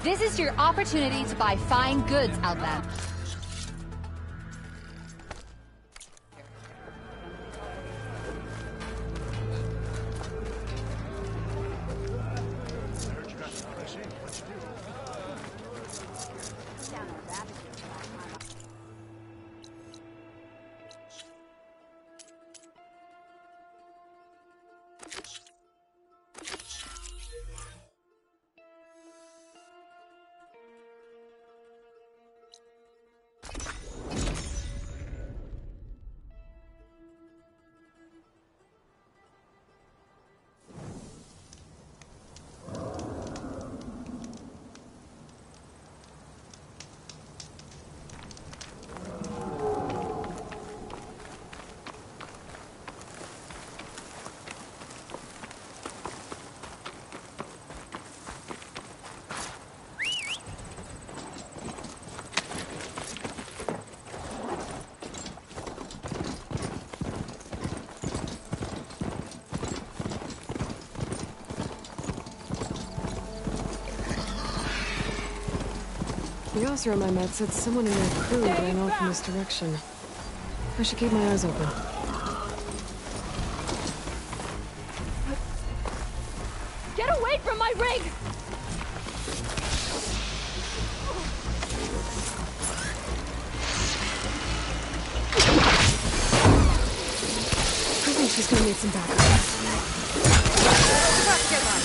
This is your opportunity to buy fine goods, Outbound. The officer on my map said someone in their crew ran off in this direction. I should keep my eyes open. Get away from my rig! I think she's gonna need some backup. Let's get one.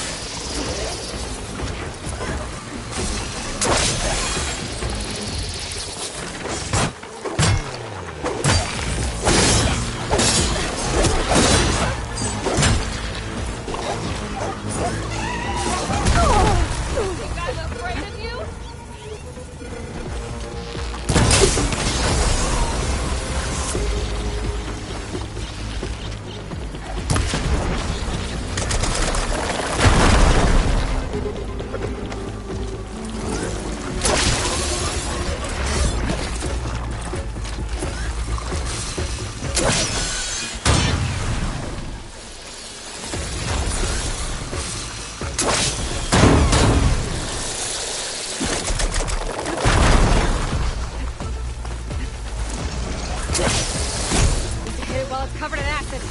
Covered in acid.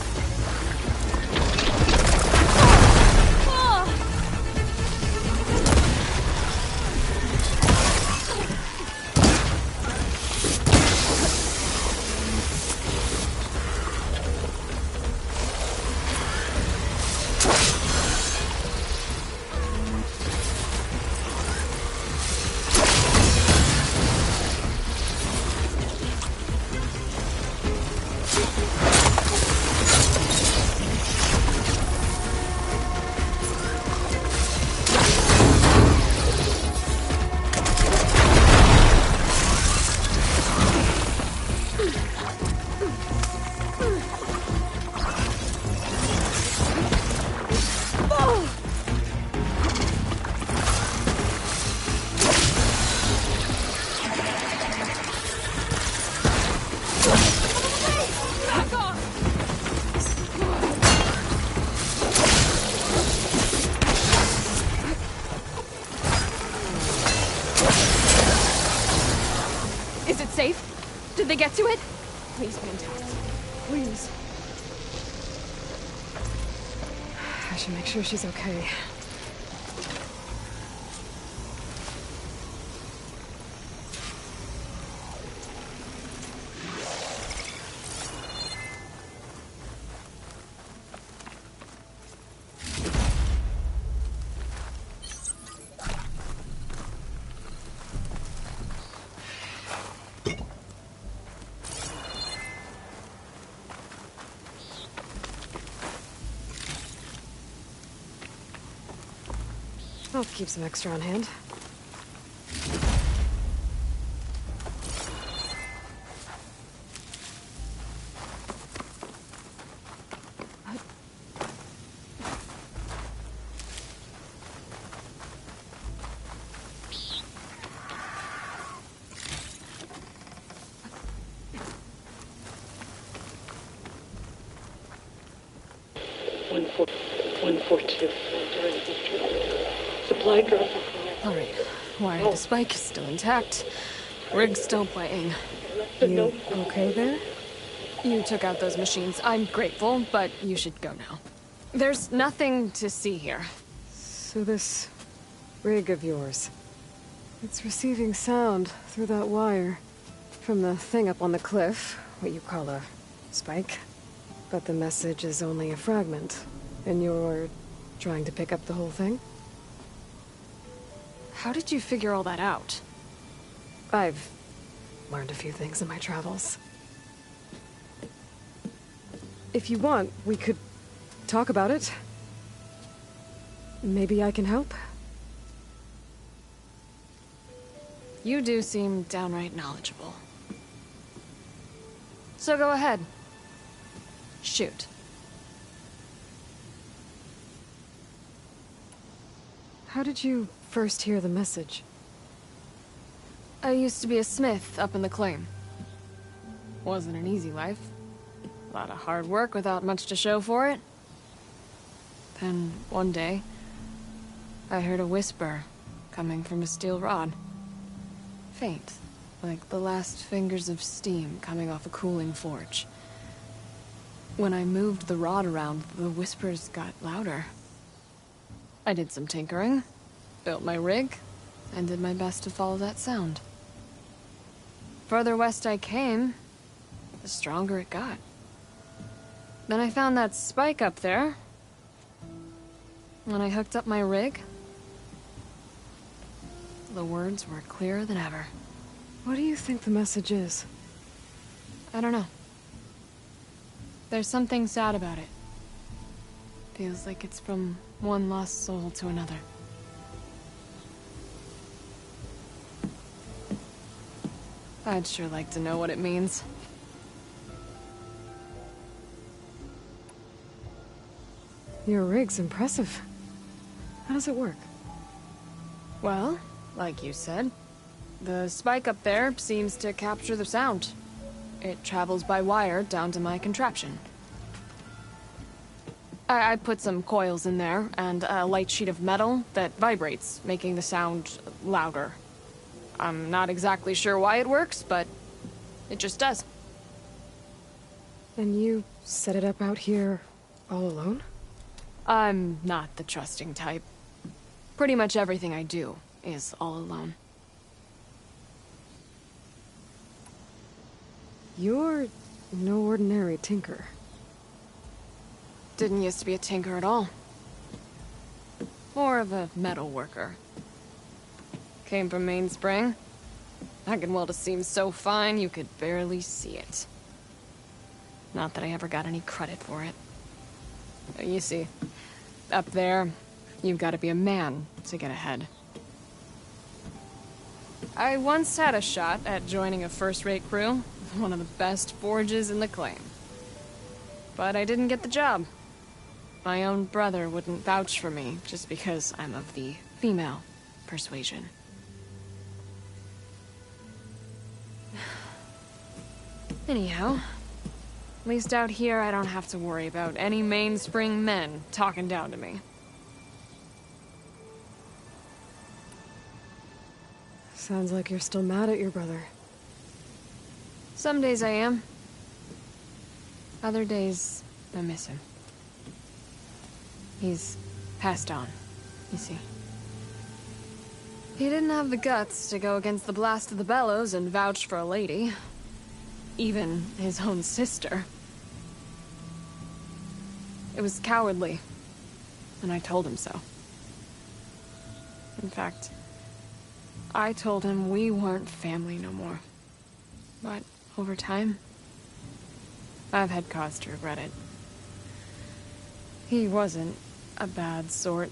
Safe? Did they get to it? Please, fantastic. Please. I should make sure she's okay. I'll keep some extra on hand. Supply drop. All right. Why, the spike is still intact. Rig's still playing. You okay there? You took out those machines. I'm grateful, but you should go now. There's nothing to see here. So this rig of yours, it's receiving sound through that wire from the thing up on the cliff, what you call a spike. But the message is only a fragment, and you're trying to pick up the whole thing? How did you figure all that out? I've learned a few things in my travels. If you want, we could talk about it. Maybe I can help? You do seem downright knowledgeable. So go ahead. Shoot. How did you first hear the message? I used to be a smith up in the claim. Wasn't an easy life. A lot of hard work without much to show for it. Then, one day, I heard a whisper coming from a steel rod. Faint, like the last fingers of steam coming off a cooling forge. When I moved the rod around, the whispers got louder. I did some tinkering, built my rig, and did my best to follow that sound. Further west I came, the stronger it got. Then I found that spike up there. When I hooked up my rig, the words were clearer than ever. What do you think the message is? I don't know. There's something sad about it. Feels like it's from one lost soul to another. I'd sure like to know what it means. Your rig's impressive. How does it work? Well, like you said, the spike up there seems to capture the sound. It travels by wire down to my contraption. I put some coils in there, and a light sheet of metal that vibrates, making the sound louder. I'm not exactly sure why it works, but it just does. And you set it up out here all alone? I'm not the trusting type. Pretty much everything I do is all alone. You're no ordinary tinker. Didn't used to be a tinker at all. More of a metal worker. Came from Mainspring. I can weld a seam so fine you could barely see it. Not that I ever got any credit for it. You see, up there, you've got to be a man to get ahead. I once had a shot at joining a first-rate crew, one of the best forges in the claim. But I didn't get the job. My own brother wouldn't vouch for me just because I'm of the female persuasion. Anyhow, at least out here I don't have to worry about any Mainspring men talking down to me. Sounds like you're still mad at your brother. Some days I am. Other days, I miss him. He's passed on, you see. He didn't have the guts to go against the blast of the bellows and vouch for a lady. Even his own sister. It was cowardly, and I told him so. In fact, I told him we weren't family no more. But over time, I've had cause to regret it. He wasn't a bad sort.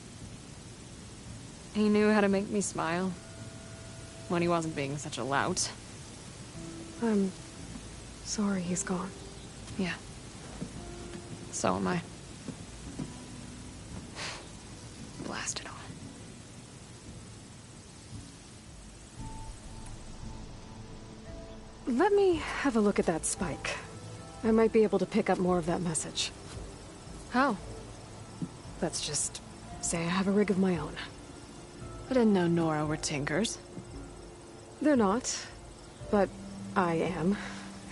He knew how to make me smile when he wasn't being such a lout. I'm sorry he's gone. Yeah. So am I. Blast it all. Let me have a look at that spike. I might be able to pick up more of that message. How? Let's just say I have a rig of my own. I didn't know Nora were tinkers. They're not, but I am,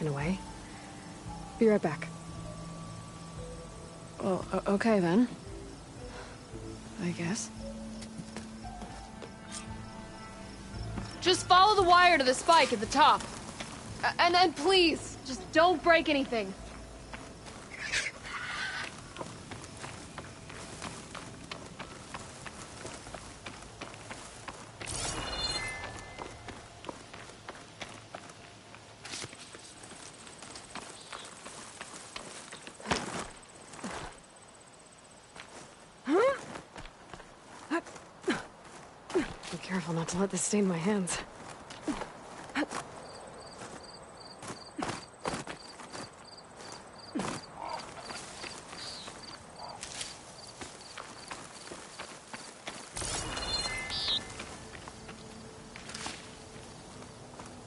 in a way. Be right back. Well, okay then. I guess. Just follow the wire to the spike at the top. And then please, just don't break anything. Be careful not to let this stain my hands.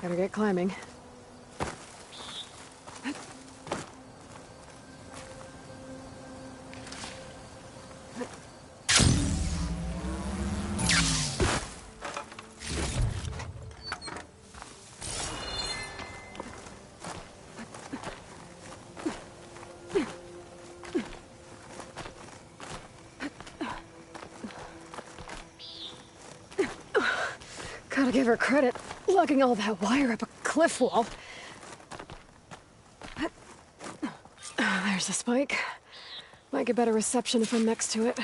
Better get climbing. Gotta give her credit, lugging all that wire up a cliff wall. There's the spike. Might get better reception if I'm next to it.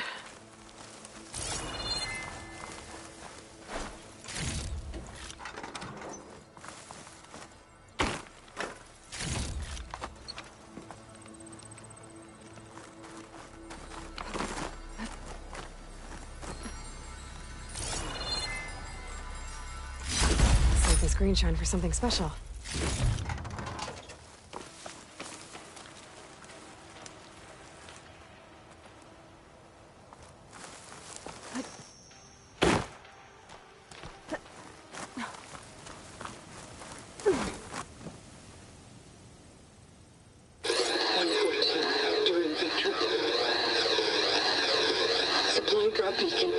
Save this green shine for something special. During victory. Supply drop beacon.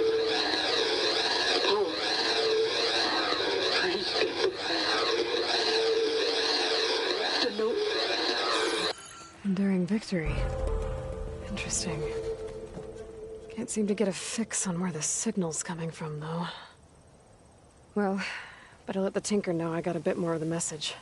Power. Please get the note. Enduring victory. Interesting. Can't seem to get a fix on where the signal's coming from, though. Well, better let the Tinker know I got a bit more of the message.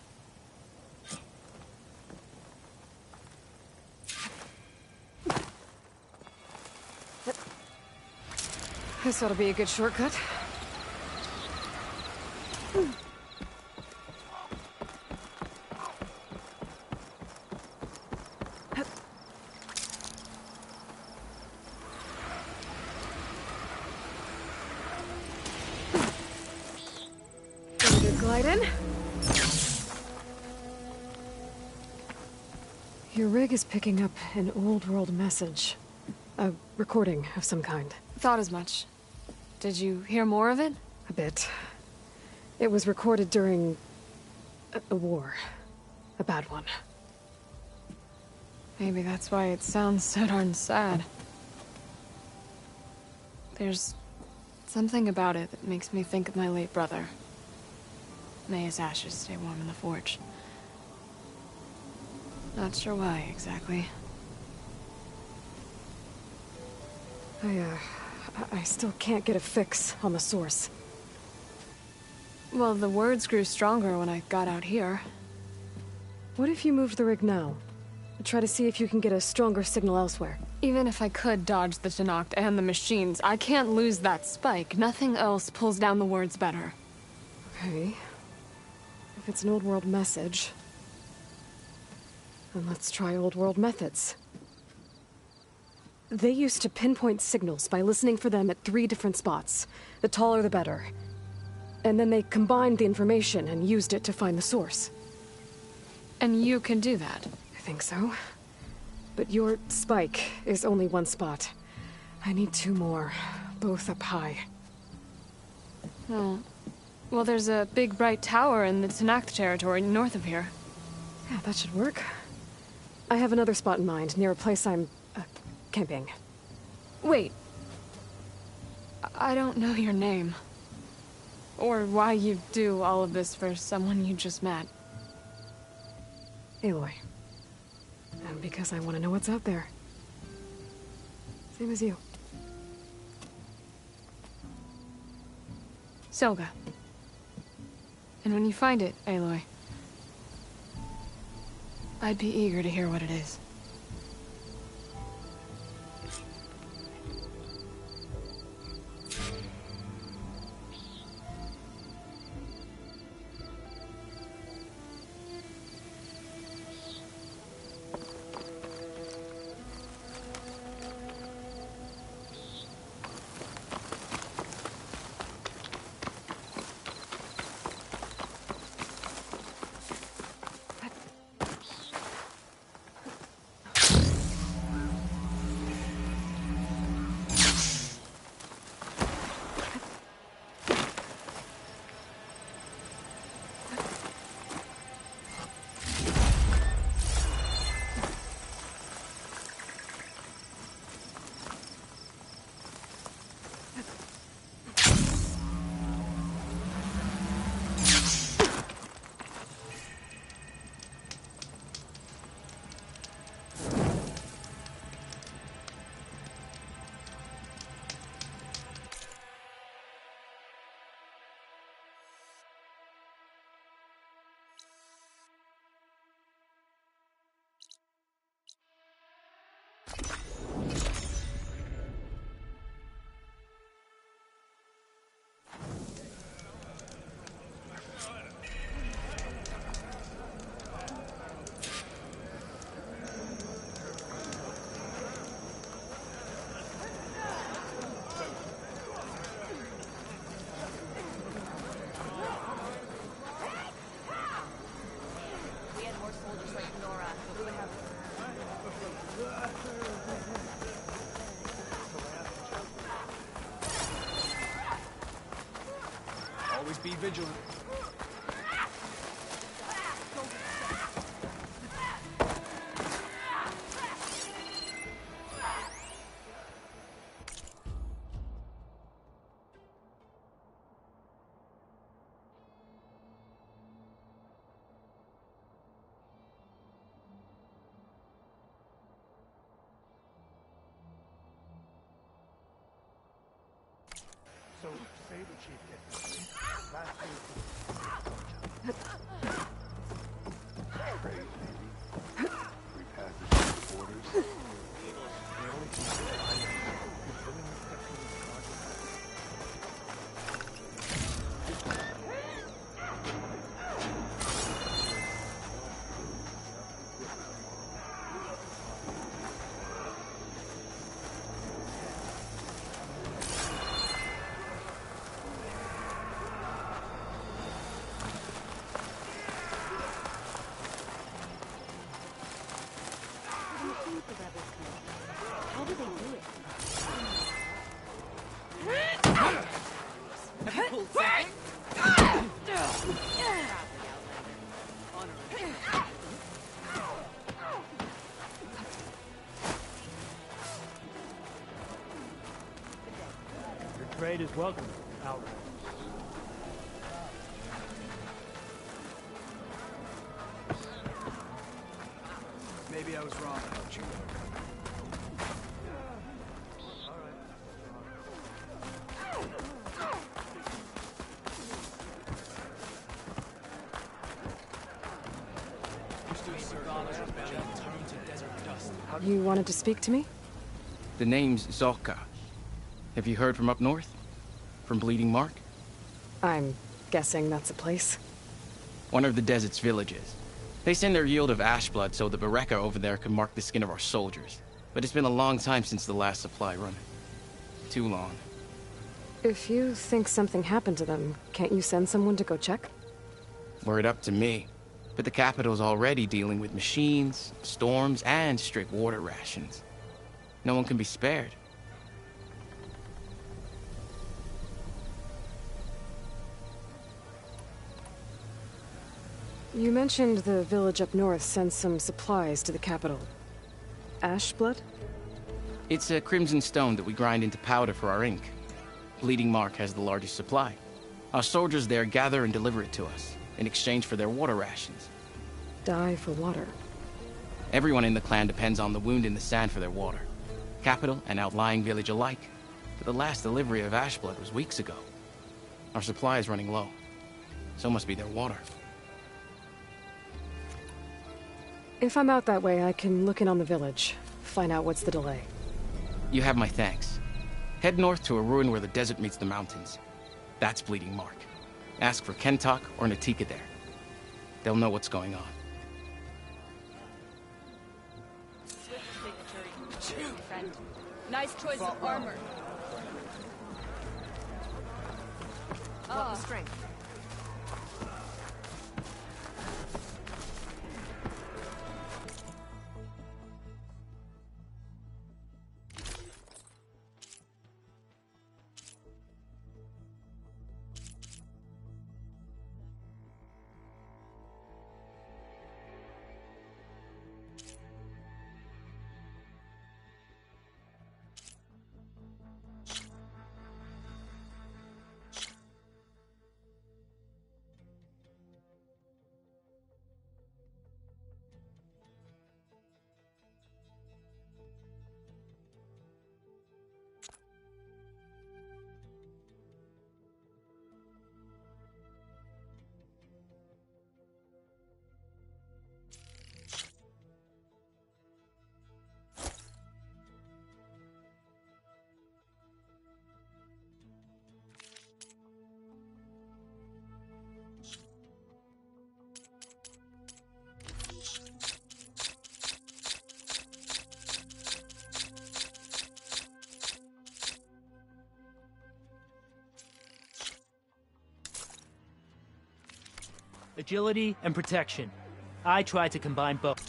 This ought to be a good shortcut. Ready to glide in? Your rig is picking up an old world message. A recording of some kind. Thought as much. Did you hear more of it? A bit. It was recorded during a war. A bad one. Maybe that's why it sounds so darn sad. There's something about it that makes me think of my late brother. May his ashes stay warm in the forge. Not sure why, exactly. I still can't get a fix on the source. Well, the words grew stronger when I got out here. What if you moved the rig now? Try to see if you can get a stronger signal elsewhere. Even if I could dodge the Tenakth and the machines, I can't lose that spike. Nothing else pulls down the words better. Okay. If it's an old world message, then let's try old world methods. They used to pinpoint signals by listening for them at 3 different spots. The taller the better. And then they combined the information and used it to find the source. And you can do that? I think so. But your spike is only 1 spot. I need 2 more, both up high. Oh. Well, there's a big bright tower in the Tenakth territory north of here. Yeah, that should work. I have another spot in mind, near a place I'm camping. Wait. I don't know your name. or why you do all of this for someone you just met. Aloy. And because I want to know what's out there. Same as you. Selga. And when you find it, Aloy, I'd be eager to hear what it is. Always be vigilant. So, say the chief gets last Praise, maybe. We pass the orders. The only thing that I know is filling the steps in this project. How do they do it? Have you pulled something? Your trade is welcome, Outriders. Maybe I was wrong about you. You wanted to speak to me? The name's Zolka. Have you heard from up north? From Bleeding Mark? I'm guessing that's a place. One of the desert's villages. They send their yield of ash blood so the Bereka over there can mark the skin of our soldiers. But it's been a long time since the last supply run. Too long. If you think something happened to them, can't you send someone to go check? Were it up to me. But the capital's already dealing with machines, storms, and strict water rations. No one can be spared. You mentioned the village up north sends some supplies to the capital. Ash blood? It's a crimson stone that we grind into powder for our ink. Bleeding Mark has the largest supply. Our soldiers there gather and deliver it to us, in exchange for their water rations. Die for water. Everyone in the clan depends on the wound in the sand for their water. Capital and outlying village alike. But the last delivery of Ashblood was weeks ago. Our supply is running low. So must be their water. If I'm out that way, I can look in on the village. Find out what's the delay. You have my thanks. Head north to a ruin where the desert meets the mountains. That's Bleeding Mark. Ask for Kentok or Natika there. They'll know what's going on. Friend. Nice choice of armor. Strength. Agility and protection. I try to combine both.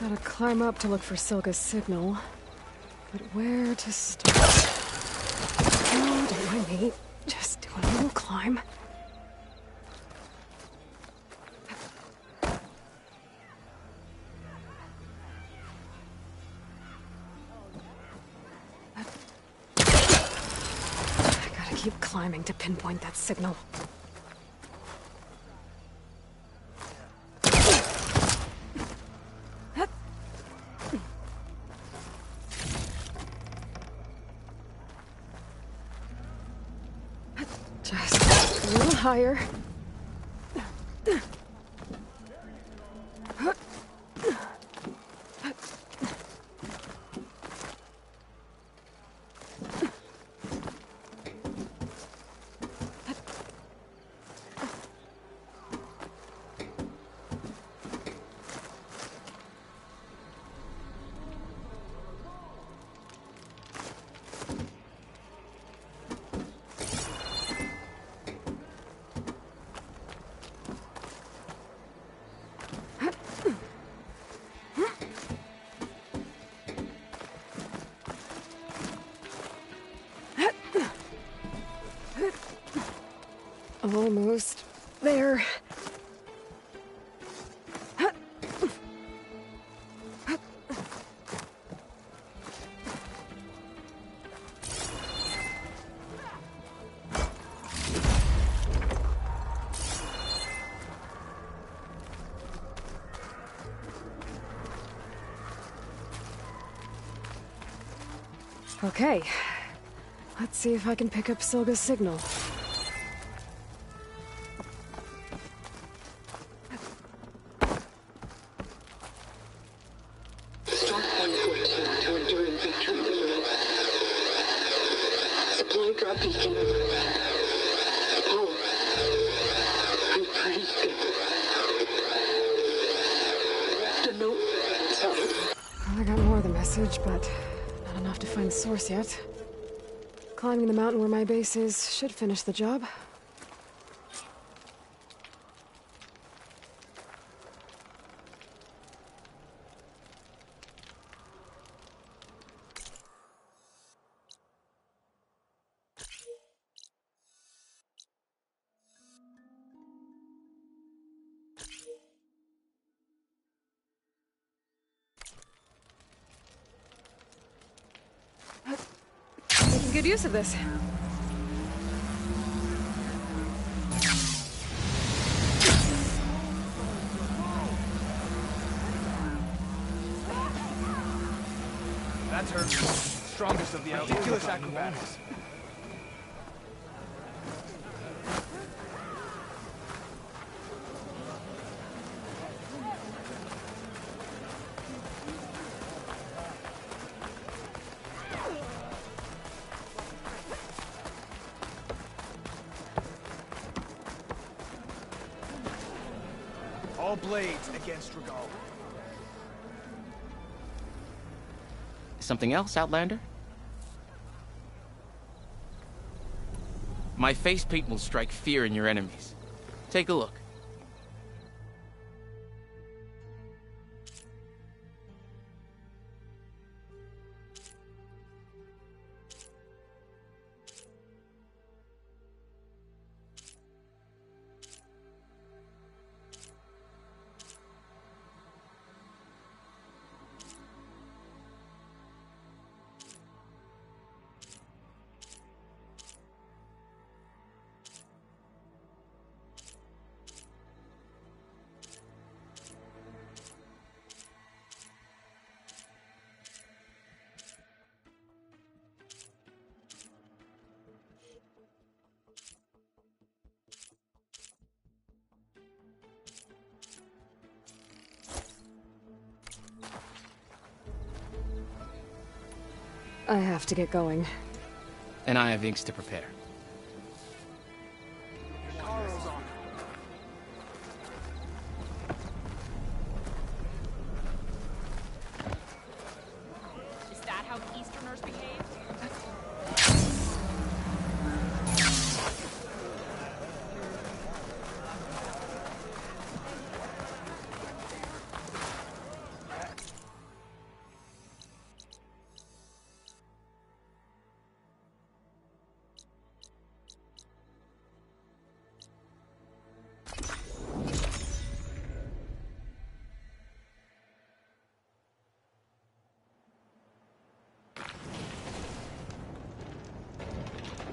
Gotta climb up to look for Silga's signal. But where to start? Oh, don't mind me. Just do a little climb. I gotta keep climbing to pinpoint that signal. Just a little higher. Almost there. Okay. Let's see if I can pick up Silga's signal. 114 to enduring victory. Supply drop beacon. Apollo. I'm breathing. The note. Well, I got more of the message, but not enough to find the source yet. Climbing the mountain where my base is should finish the job. Making good use of this. That's her. Strongest of the ridiculous acrobatics. All blades against Regal. Something else, Outlander? My facepaint will strike fear in your enemies. Take a look. I have to get going. And I have inks to prepare. Is that how Easterners behave?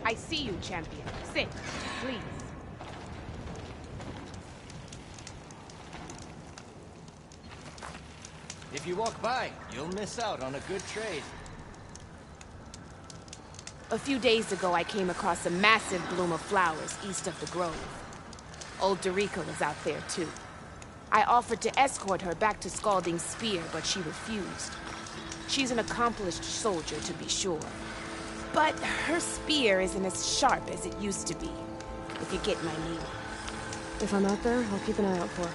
I see you, champion. Sit, please. If you walk by, you'll miss out on a good trade. A few days ago, I came across a massive bloom of flowers east of the grove. Old Dorica was out there, too. I offered to escort her back to Scalding's Spear, but she refused. She's an accomplished soldier, to be sure. But her spear isn't as sharp as it used to be, if you get my meaning. If I'm out there, I'll keep an eye out for her.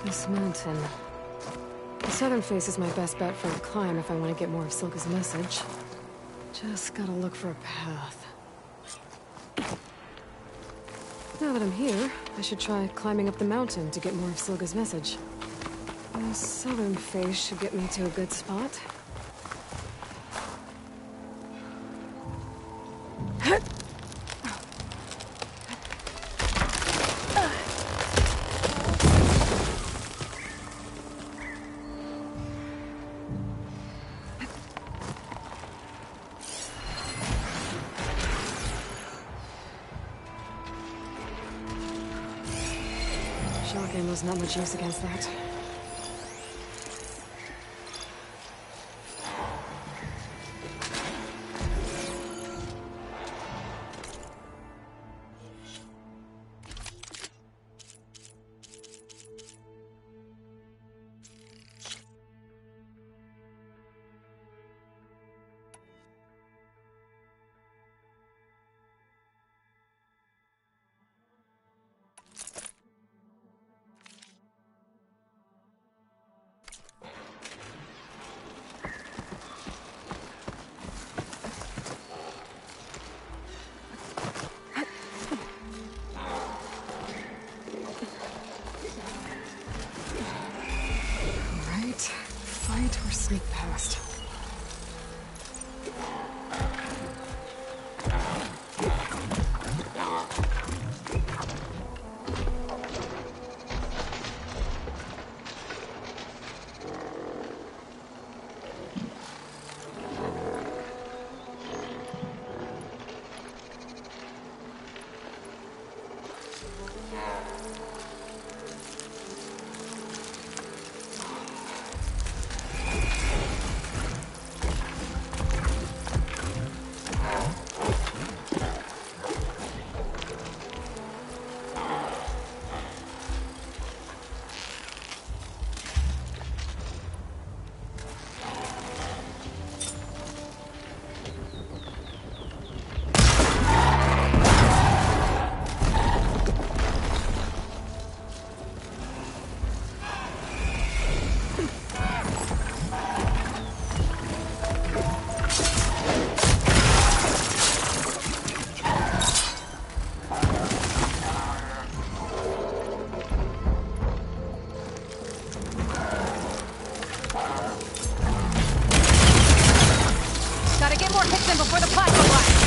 This mountain. The southern face is my best bet for a climb if I want to get more of Silka's message. Just gotta look for a path. Now that I'm here, I should try climbing up the mountain to get more of Silka's message. The southern face should get me to a good spot. Shock ammo's not much use against that. Fight or sneak past. Before the plasma blast!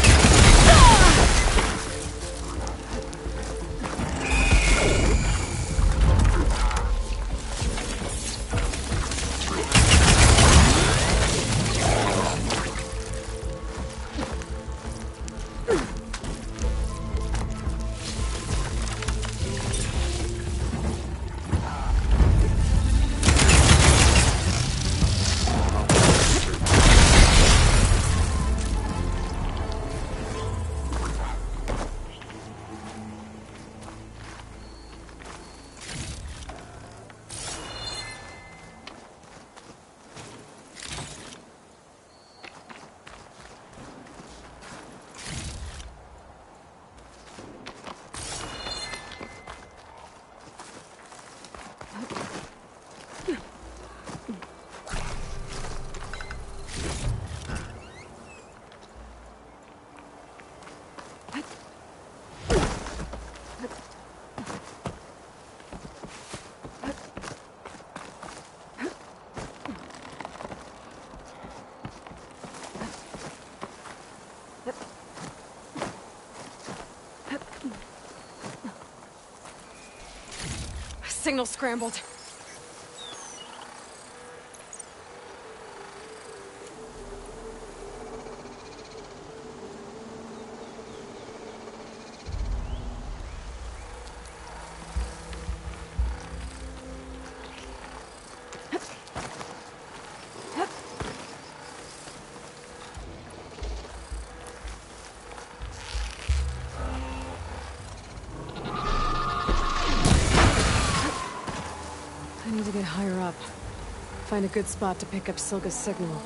Signal scrambled. I need to get higher up. Find a good spot to pick up Silga's signal.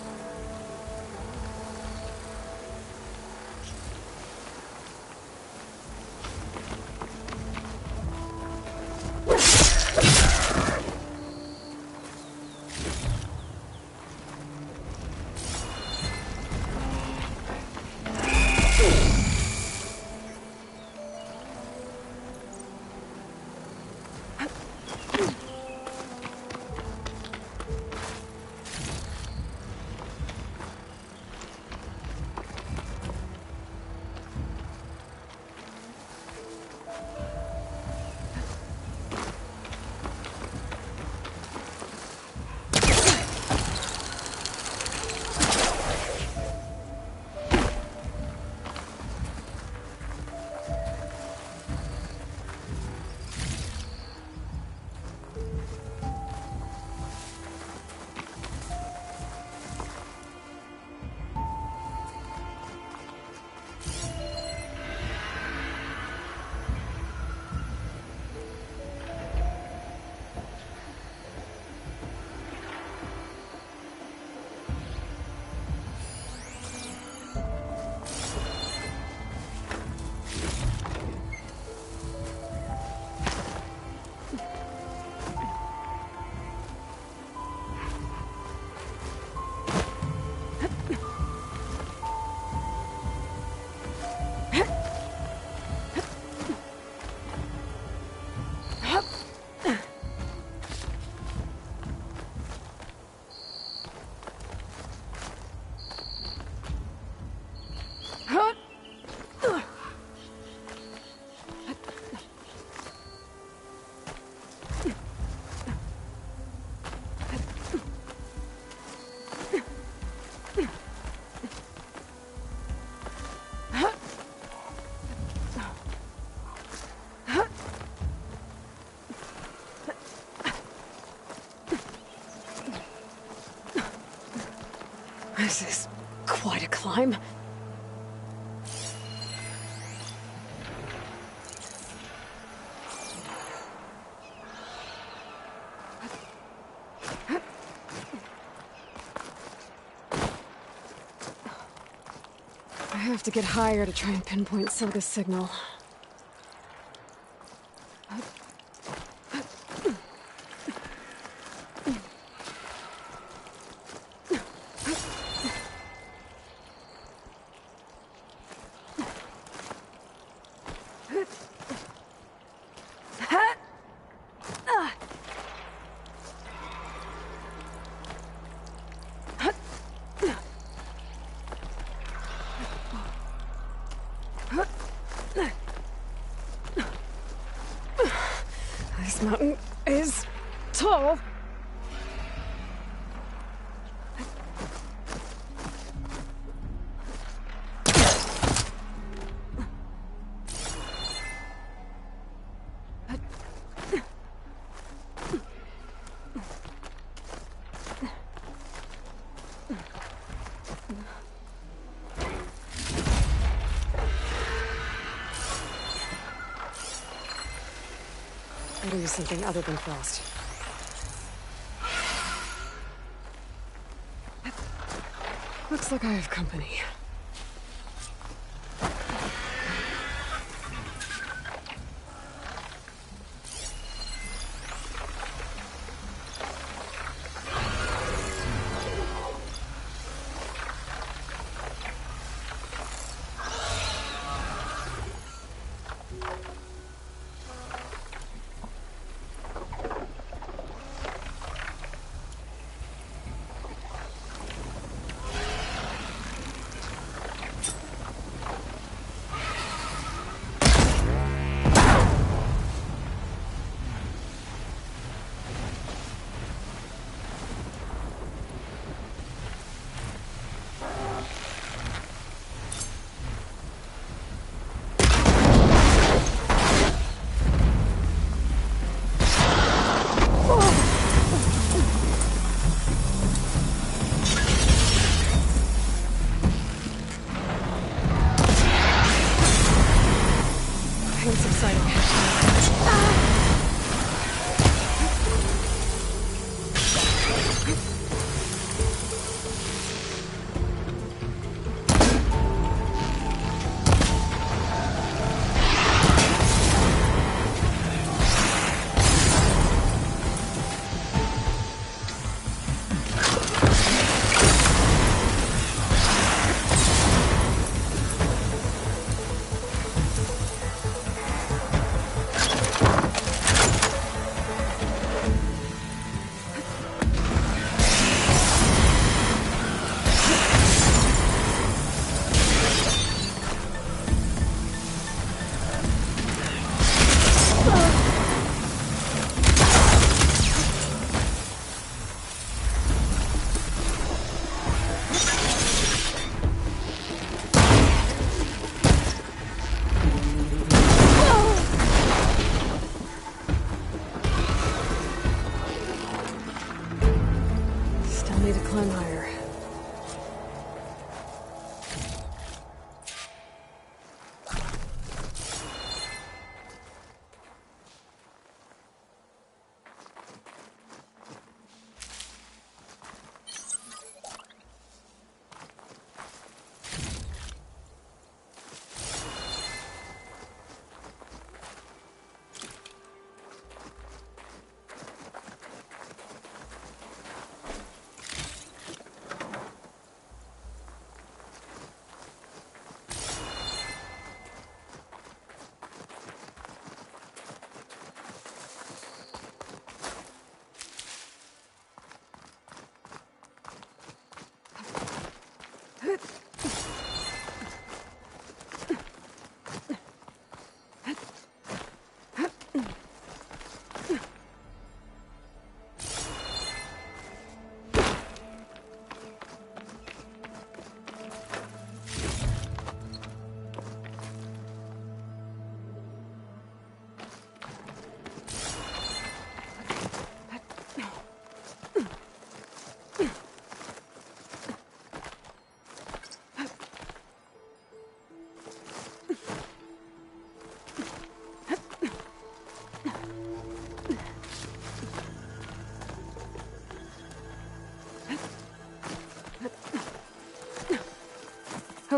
This is quite a climb. I have to get higher to try and pinpoint Saga's signal. This mountain is tall. Gotta use something other than frost. Looks like I have company. It's exciting. Still need to climb higher.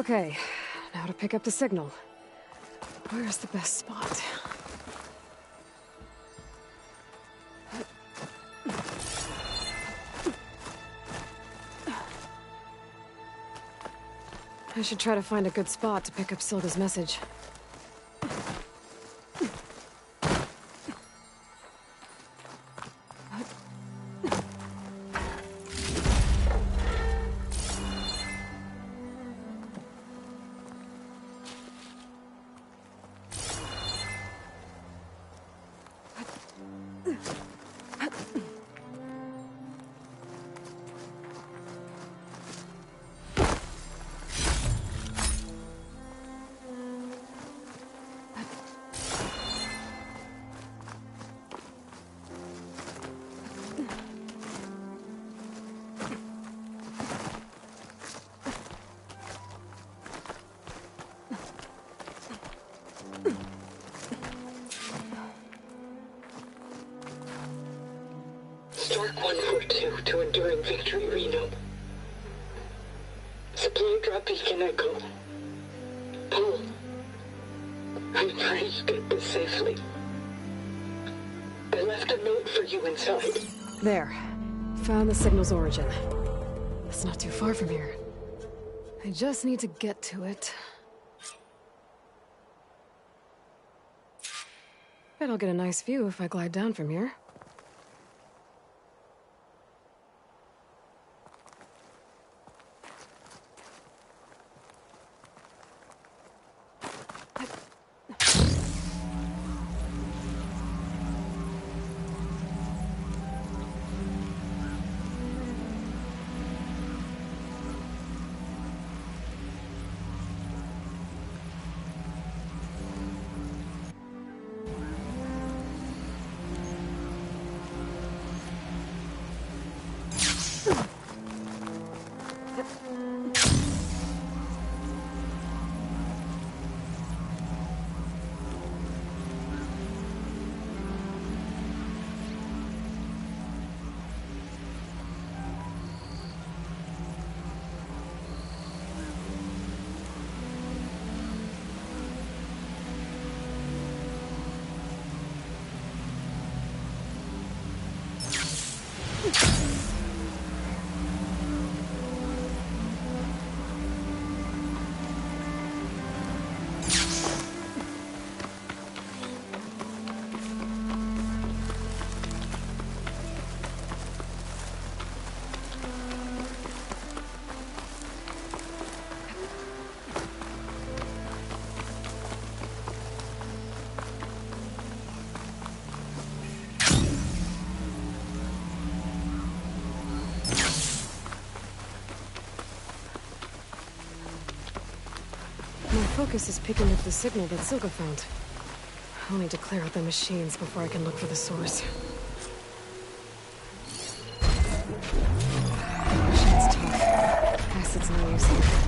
Okay, now to pick up the signal. Where's the best spot? I should try to find a good spot to pick up Silga's message. Stark 142 to Enduring Victory, Reno. Supply drop beacon echo. Paul, I'm trying to get this safely. I left a note for you inside. There. Found the signal's origin. It's not too far from here. I just need to get to it. Bet I'll get a nice view if I glide down from here. Focus is picking up the signal that Silga found. I'll need to clear out the machines before I can look for the source. Machine's tough. Acid's no use here.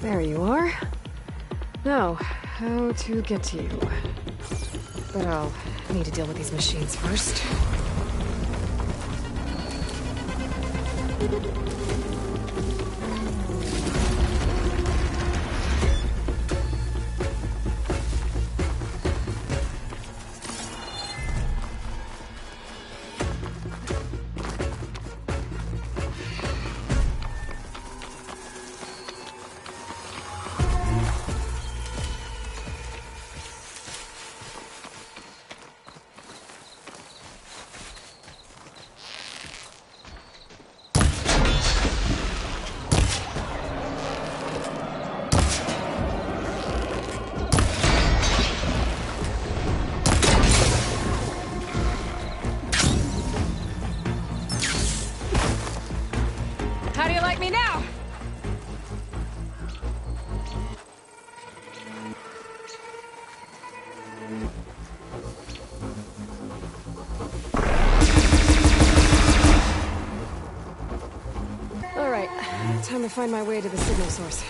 There you are. Now, how to get to you. But I'll need to deal with these machines first. How do you like me now? All right, time to find my way to the signal source.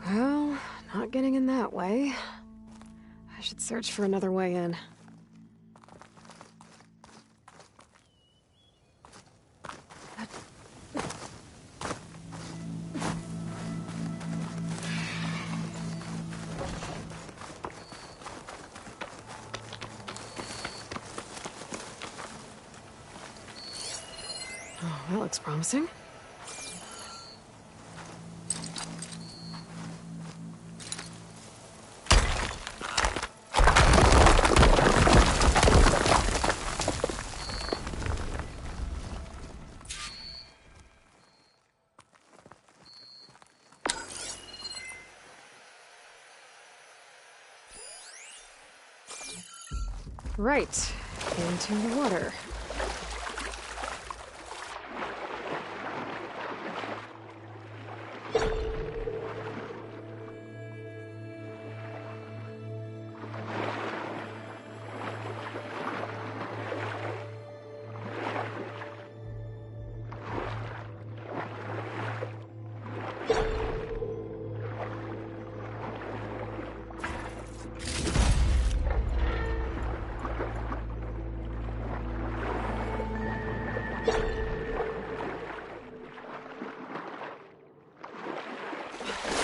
Well, not getting in that way. I should search for another way in. Oh, that looks promising. Right, into the water.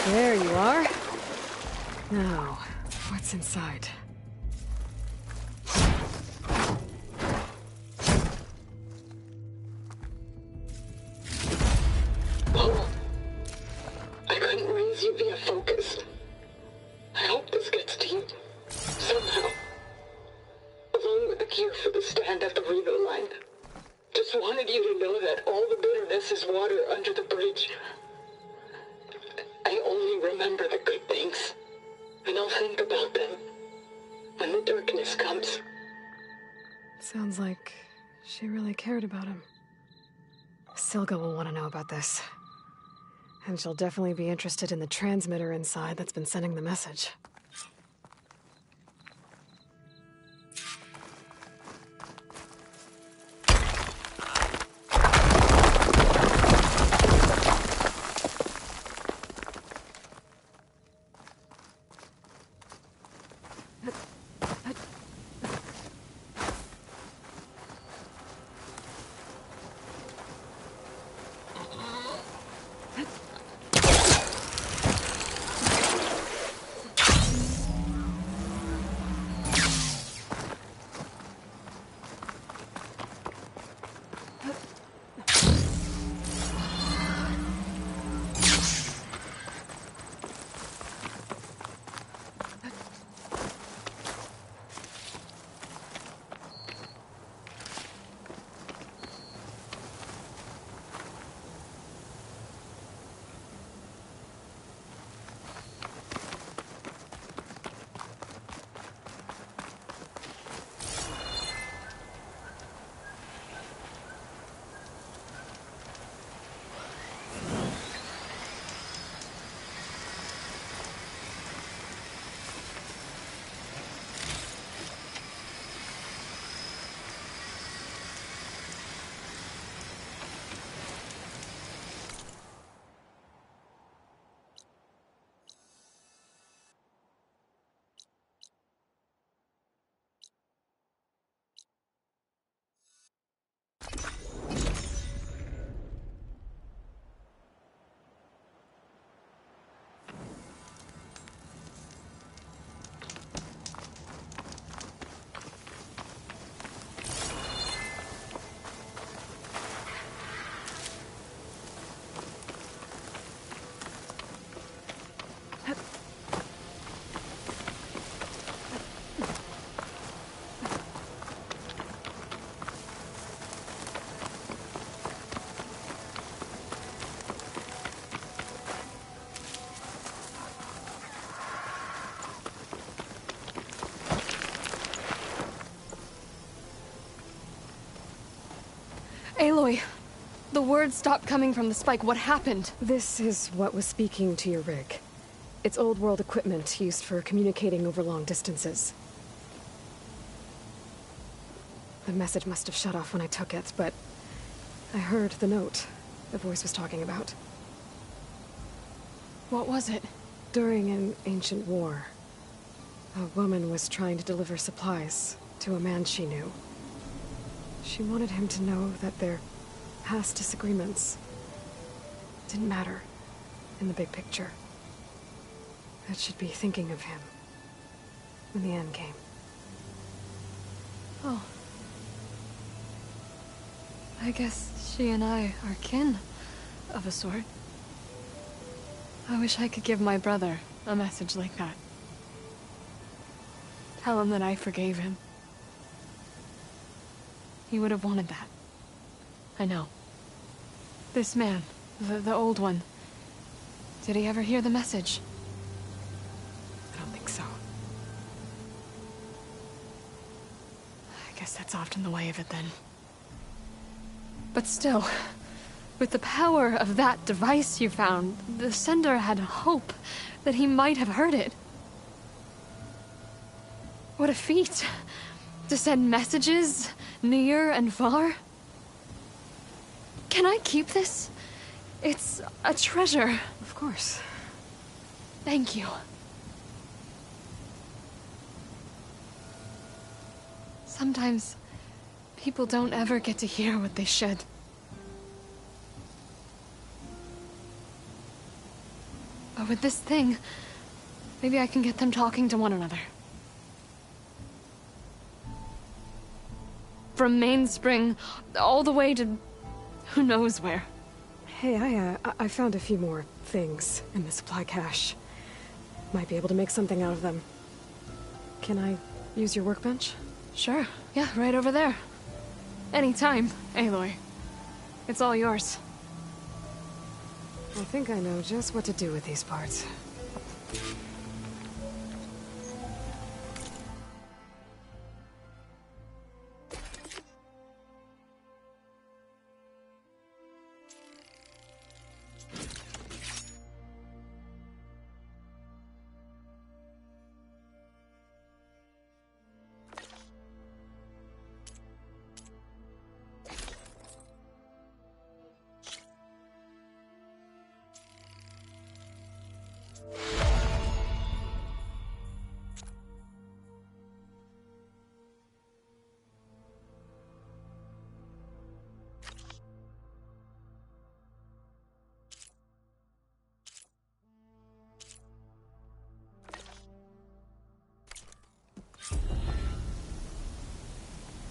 There you are. Now, what's inside? Paul, I couldn't raise you via focus. I hope this gets to you. Somehow. Along with the cue for the stand at the reload line. you to know that all the bitterness is water under the bridge. I only remember the good things, and I'll think about them when the darkness comes. Sounds like she really cared about him. Silga will want to know about this. And she'll definitely be interested in the transmitter inside that's been sending the message. Aloy, the words stopped coming from the spike. What happened? This is what was speaking to your rig. It's old world equipment used for communicating over long distances. The message must have shut off when I took it, but I heard the note the voice was talking about. What was it? During an ancient war, a woman was trying to deliver supplies to a man she knew. She wanted him to know that their past disagreements didn't matter in the big picture. That she'd be thinking of him when the end came. Oh. I guess she and I are kin, of a sort. I wish I could give my brother a message like that. Tell him that I forgave him. He would have wanted that. I know. This man, the old one, did he ever hear the message? I don't think so. I guess that's often the way of it then. But still, with the power of that device you found, the sender had hope that he might have heard it. What a feat! To send messages near and far. Can I keep this? It's a treasure. Of course. Thank you. Sometimes people don't ever get to hear what they should. But with this thing, maybe I can get them talking to one another. From Mainspring, all the way to who knows where. Hey, I found a few more things in the supply cache. Might be able to make something out of them. Can I use your workbench? Sure. Yeah, right over there. Anytime, Aloy. It's all yours. I think I know just what to do with these parts.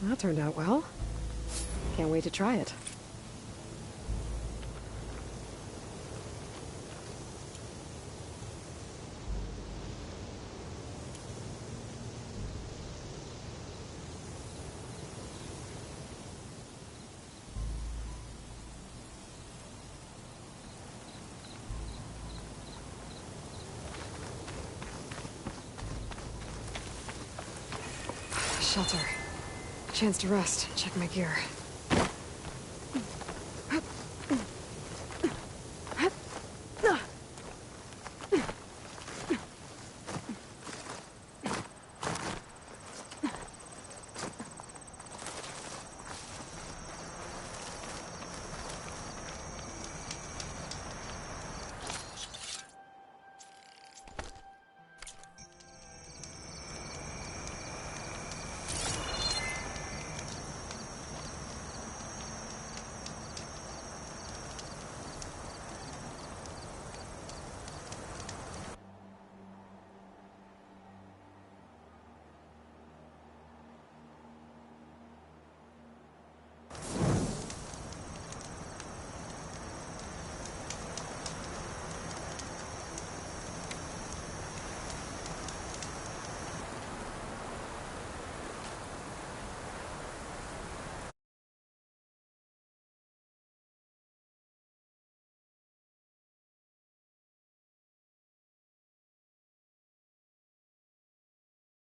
That turned out well. Can't wait to try it. Shelter. Chance to rest, check my gear.